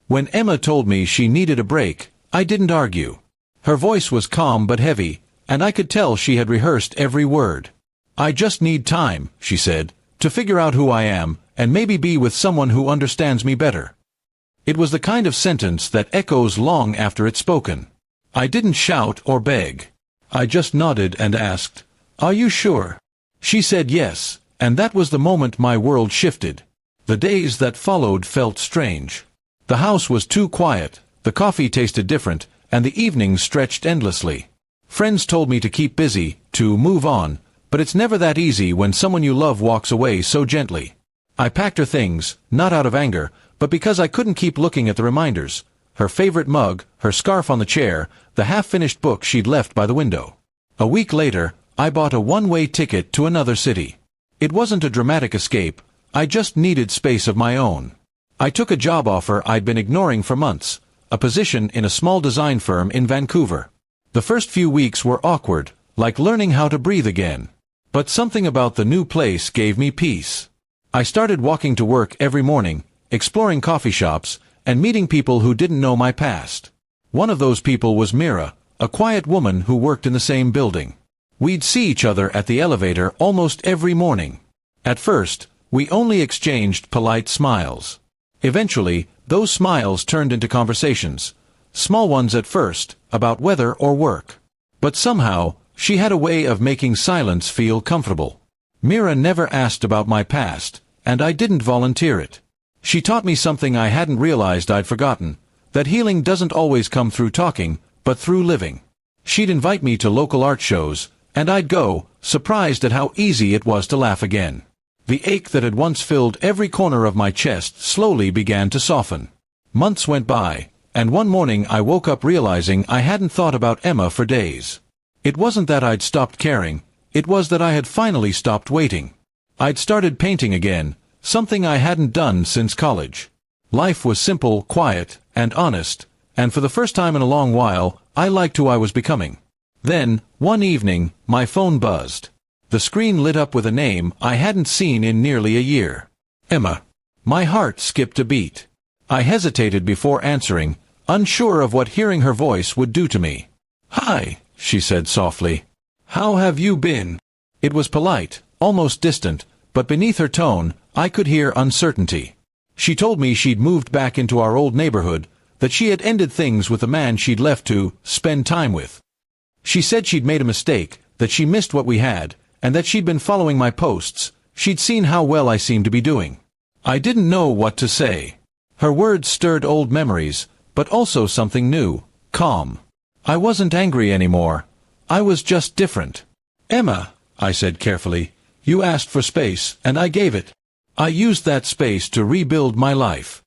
When Emma told me she needed a break, I didn't argue. Her voice was calm but heavy, and I could tell she had rehearsed every word. "I just need time," she said, "to figure out who I am, and maybe be with someone who understands me better." It was the kind of sentence that echoes long after it's spoken. I didn't shout or beg. I just nodded and asked, "Are you sure?" She said yes, and that was the moment my world shifted. The days that followed felt strange. The house was too quiet, the coffee tasted different, and the evenings stretched endlessly. Friends told me to keep busy, to move on, but it's never that easy when someone you love walks away so gently. I packed her things, not out of anger, but because I couldn't keep looking at the reminders. Her favorite mug, her scarf on the chair, the half-finished book she'd left by the window. A week later, I bought a one-way ticket to another city. It wasn't a dramatic escape, I just needed space of my own. I took a job offer I'd been ignoring for months, a position in a small design firm in Vancouver. The first few weeks were awkward, like learning how to breathe again. But something about the new place gave me peace. I started walking to work every morning, exploring coffee shops, and meeting people who didn't know my past. One of those people was Mira, a quiet woman who worked in the same building. We'd see each other at the elevator almost every morning. At first, we only exchanged polite smiles. Eventually, those smiles turned into conversations. Small ones at first, about weather or work. But somehow, she had a way of making silence feel comfortable. Mira never asked about my past, and I didn't volunteer it. She taught me something I hadn't realized I'd forgotten, that healing doesn't always come through talking, but through living. She'd invite me to local art shows, and I'd go, surprised at how easy it was to laugh again. The ache that had once filled every corner of my chest slowly began to soften. Months went by, and one morning I woke up realizing I hadn't thought about Emma for days. It wasn't that I'd stopped caring, it was that I had finally stopped waiting. I'd started painting again, something I hadn't done since college. Life was simple, quiet, and honest, and for the first time in a long while, I liked who I was becoming. Then, one evening, my phone buzzed. The screen lit up with a name I hadn't seen in nearly a year. Emma. My heart skipped a beat. I hesitated before answering, unsure of what hearing her voice would do to me. "Hi," she said softly. "How have you been?" It was polite, almost distant, but beneath her tone, I could hear uncertainty. She told me she'd moved back into our old neighborhood, that she had ended things with the man she'd left to spend time with. She said she'd made a mistake, that she missed what we had, and that she'd been following my posts. She'd seen how well I seemed to be doing. I didn't know what to say. Her words stirred old memories, but also something new, calm. I wasn't angry anymore. I was just different. "Emma," I said carefully, "you asked for space, and I gave it. I used that space to rebuild my life."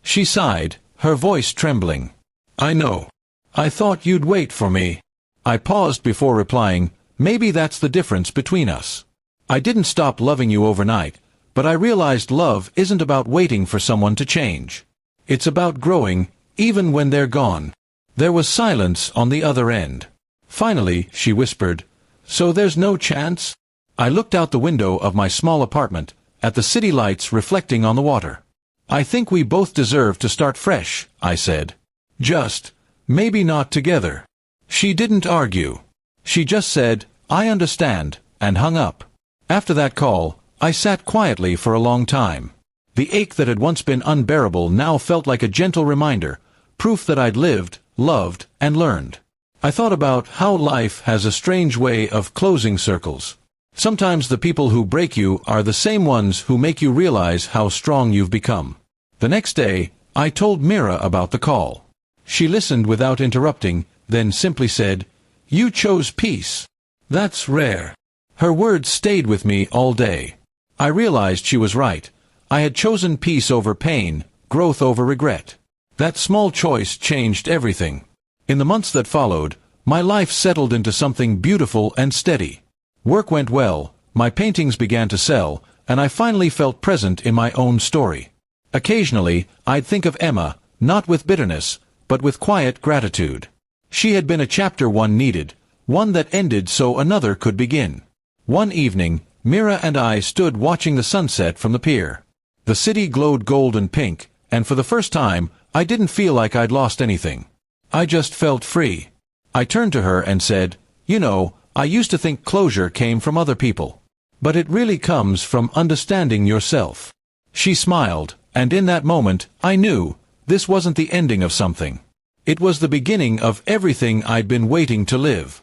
She sighed, her voice trembling. "I know. I thought you'd wait for me." I paused before replying, "Maybe that's the difference between us. I didn't stop loving you overnight, but I realized love isn't about waiting for someone to change. It's about growing, even when they're gone." There was silence on the other end. Finally, she whispered, "So there's no chance?" I looked out the window of my small apartment, at the city lights reflecting on the water. "I think we both deserve to start fresh," I said. "Just, maybe not together." She didn't argue. She just said, "I understand," and hung up. After that call, I sat quietly for a long time. The ache that had once been unbearable now felt like a gentle reminder, proof that I'd lived, loved, and learned. I thought about how life has a strange way of closing circles. Sometimes the people who break you are the same ones who make you realize how strong you've become. The next day, I told Mira about the call. She listened without interrupting, then simply said, "You chose peace. That's rare." Her words stayed with me all day. I realized she was right. I had chosen peace over pain, growth over regret. That small choice changed everything. In the months that followed, my life settled into something beautiful and steady. Work went well, my paintings began to sell, and I finally felt present in my own story. Occasionally, I'd think of Emma, not with bitterness, but with quiet gratitude. She had been a chapter one needed, one that ended so another could begin. One evening, Mira and I stood watching the sunset from the pier. The city glowed gold and pink, and for the first time, I didn't feel like I'd lost anything. I just felt free. I turned to her and said, "You know, I used to think closure came from other people. But it really comes from understanding yourself." She smiled, and in that moment, I knew, this wasn't the ending of something. It was the beginning of everything I'd been waiting to live.